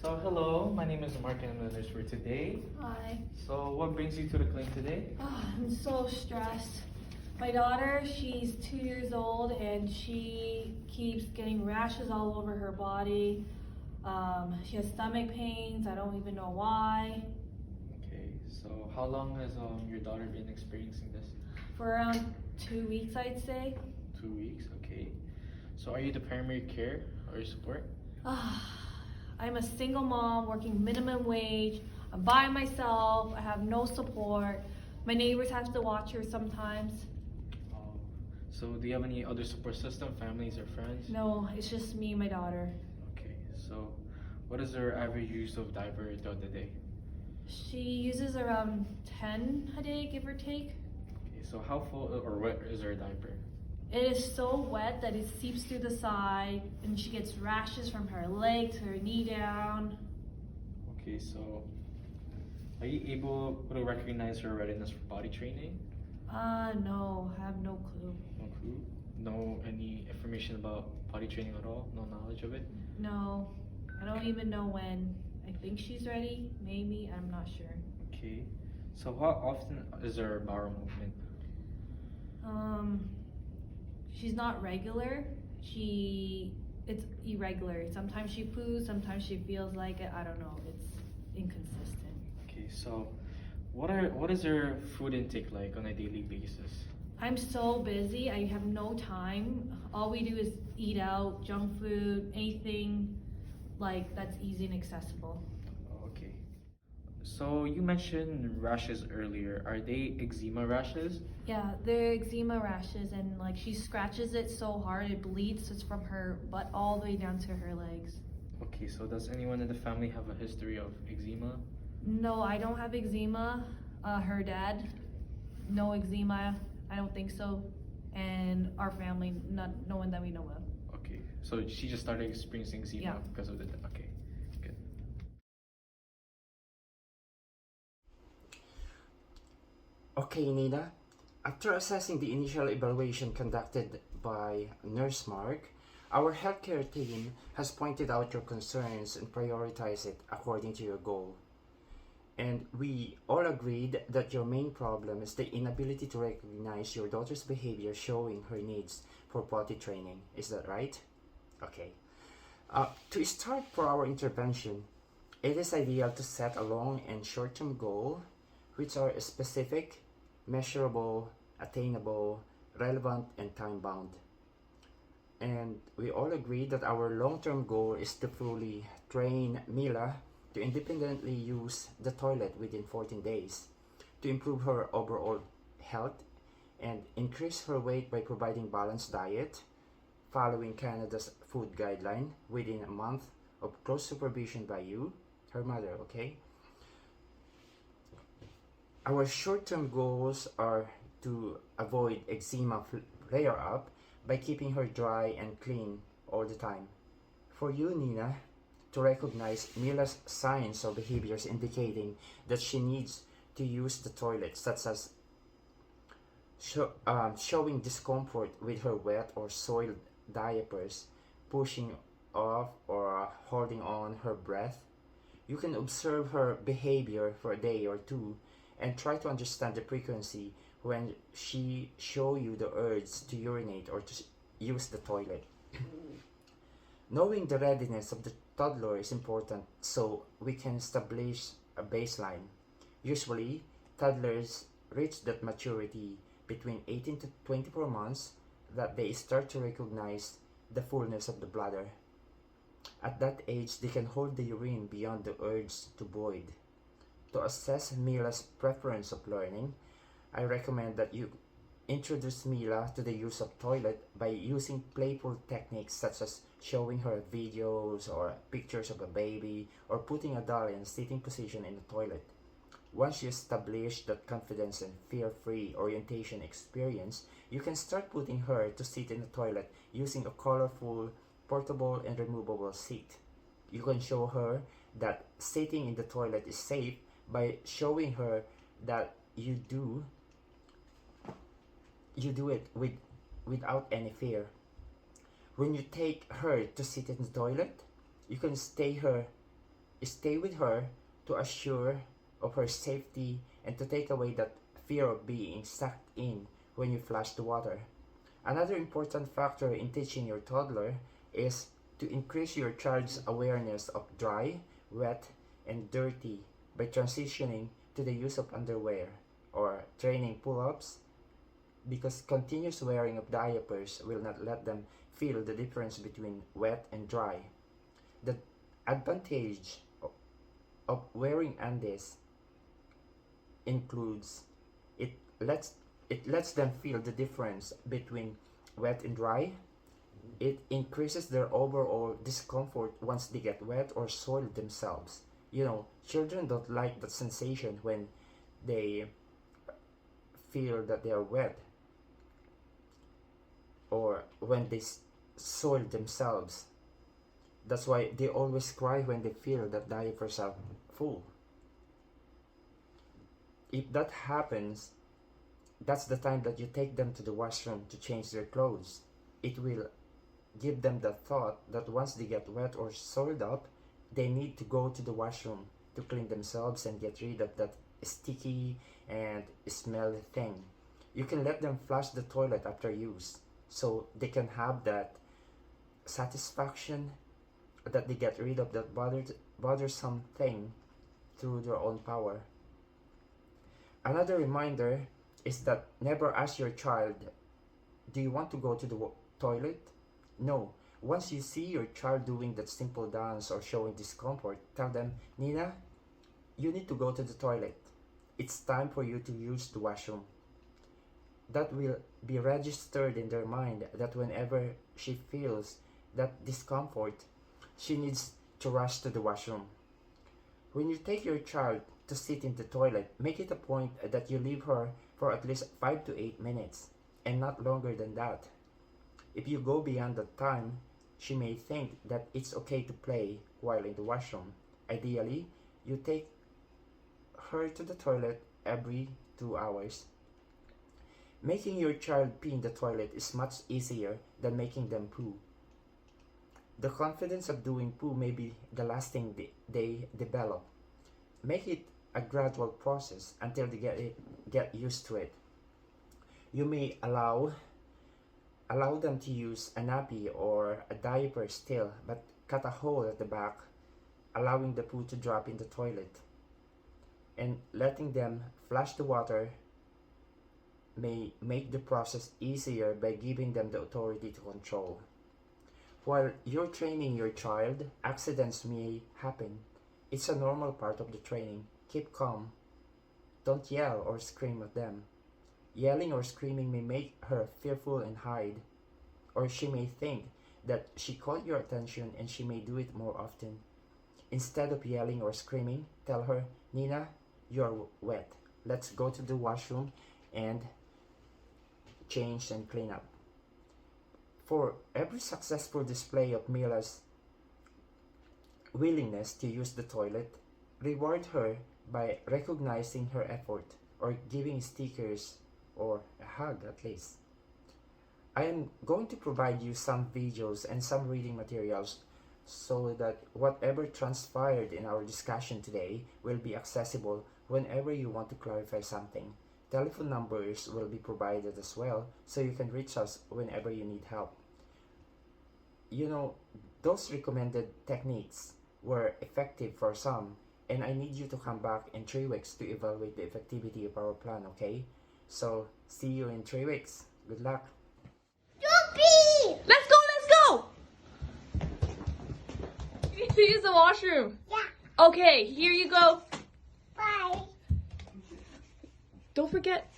So hello, my name is Mark and I'm the nurse for today. Hi. So what brings you to the clinic today? I'm so stressed. My daughter, she's 2 years old and she keeps getting rashes all over her body. She has stomach pains. I don't even know why. Okay, so how long has your daughter been experiencing this? For around 2 weeks, I'd say. 2 weeks, okay. So are you the primary care or your support? I'm a single mom working minimum wage. I'm by myself. I have no support. My neighbors have to watch her sometimes. Oh, so do you have any other support system, families or friends? No, it's just me and my daughter. Okay, so what is her average use of diaper throughout the day? She uses around 10 a day, give or take. Okay, so how full or wet is her diaper? It is so wet that it seeps through the side, and she gets rashes from her leg to her knee down. Okay, so are you able to recognize her readiness for potty training? No, I have no clue. No clue? No any information about potty training at all? No knowledge of it? No, I don't even know when. I think she's ready, maybe, I'm not sure. Okay. So how often is her bowel movement? She's not regular. It's irregular. Sometimes she poos, sometimes she feels like it. I don't know. It's inconsistent. Okay, so what is her food intake like on a daily basis? I'm so busy. I have no time. All we do is eat out, junk food, anything like that's easy and accessible. Okay. So you mentioned rashes earlier. Are they eczema rashes? Yeah, they're eczema rashes, and like she scratches it so hard it bleeds. It's from her butt all the way down to her legs. Okay, so does anyone in the family have a history of eczema? No, I don't have eczema. Her dad, no eczema. I don't think so. And our family, no one that we know of. Okay, so she just started experiencing eczema Yeah. because of the okay, good. Okay, Nina. After assessing the initial evaluation conducted by Nurse Mark, our healthcare team has pointed out your concerns and prioritized it according to your goal. And we all agreed that your main problem is the inability to recognize your daughter's behavior showing her needs for potty training. Is that right? Okay. To start for our intervention, it is ideal to set a long and short-term goal which are specific, measurable, attainable, relevant, and time-bound. And we all agree that our long-term goal is to fully train Mila to independently use the toilet within 14 days, to improve her overall health, and increase her weight by providing balanced diet, following Canada's food guideline within a month of close supervision by you, her mother, okay? Our short-term goals are to avoid eczema flare-up by keeping her dry and clean all the time. For you, Nina, to recognize Mila's signs or behaviors indicating that she needs to use the toilet, such as showing discomfort with her wet or soiled diapers, pushing off or holding on her breath. You can observe her behavior for a day or two and try to understand the frequency when she show you the urge to urinate or to use the toilet. Knowing the readiness of the toddler is important so we can establish a baseline. Usually, toddlers reach that maturity between 18 to 24 months that they start to recognize the fullness of the bladder. At that age, they can hold the urine beyond the urge to void. To assess Mila's preference of learning, I recommend that you introduce Mila to the use of toilet by using playful techniques such as showing her videos or pictures of a baby or putting a doll in a sitting position in the toilet. Once you establish that confidence and fear-free orientation experience, you can start putting her to sit in the toilet using a colorful, portable, and removable seat. You can show her that sitting in the toilet is safe by showing her that you do it without any fear. When you take her to sit in the toilet, you can stay with her to assure of her safety and to take away that fear of being sucked in when you flash the water. Another important factor in teaching your toddler is to increase your child's awareness of dry, wet, and dirty by transitioning to the use of underwear or training pull-ups, because continuous wearing of diapers will not let them feel the difference between wet and dry. The advantage of wearing undies includes it lets them feel the difference between wet and dry. It increases their overall discomfort once they get wet or soiled themselves. Children don't like the sensation when they feel that they are wet or when they soil themselves. That's why they always cry when they feel that diapers are full. If that happens, that's the time that you take them to the washroom to change their clothes. It will give them the thought that once they get wet or soiled up, they need to go to the washroom to clean themselves and get rid of that sticky and smelly thing. You can let them flush the toilet after use, so they can have that satisfaction that they get rid of that bothersome thing through their own power. Another reminder is that never ask your child, do you want to go to the toilet? No. Once you see your child doing that simple dance or showing discomfort, tell them, Nina, you need to go to the toilet. It's time for you to use the washroom. That will be registered in their mind that whenever she feels that discomfort, she needs to rush to the washroom. When you take your child to sit in the toilet, make it a point that you leave her for at least 5 to 8 minutes and not longer than that. If you go beyond that time, she may think that it's okay to play while in the washroom. Ideally, you take her to the toilet every 2 hours. Making your child pee in the toilet is much easier than making them poo. The confidence of doing poo may be the last thing they develop. Make it a gradual process until they get used to it. You may allow them to use a nappy or a diaper still, but cut a hole at the back, allowing the poo to drop in the toilet. And letting them flush the water may make the process easier by giving them the authority to control. While you're training your child, accidents may happen. It's a normal part of the training. Keep calm. Don't yell or scream at them. Yelling or screaming may make her fearful and hide, or she may think that she caught your attention and she may do it more often. Instead of yelling or screaming, tell her, Nina, you're wet. Let's go to the washroom and change and clean up. For every successful display of Mila's willingness to use the toilet, reward her by recognizing her effort or giving stickers or a hug at least. I am going to provide you some videos and some reading materials so that whatever transpired in our discussion today will be accessible whenever you want to clarify something. Telephone numbers will be provided as well, so you can reach us whenever you need help. Those recommended techniques were effective for some, and I need you to come back in 3 weeks to evaluate the effectivity of our plan, okay? So, see you in 3 weeks. Good luck. Joopy! Let's go! You need to use the washroom. Yeah. Okay, here you go. Bye. Don't forget.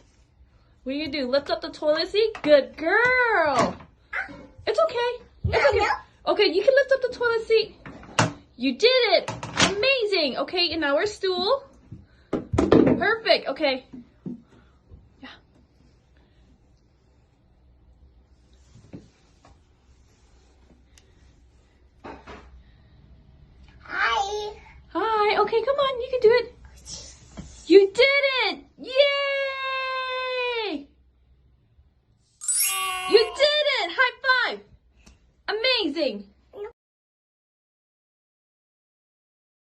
What do? Lift up the toilet seat? Good girl. It's okay. It's okay. Okay, you can lift up the toilet seat. You did it. Amazing. Okay, and now our stool. Perfect. Okay. Yeah. Hi. Hi. Okay, come on. You can do it. You did it. Yay! You did it. High five. Amazing.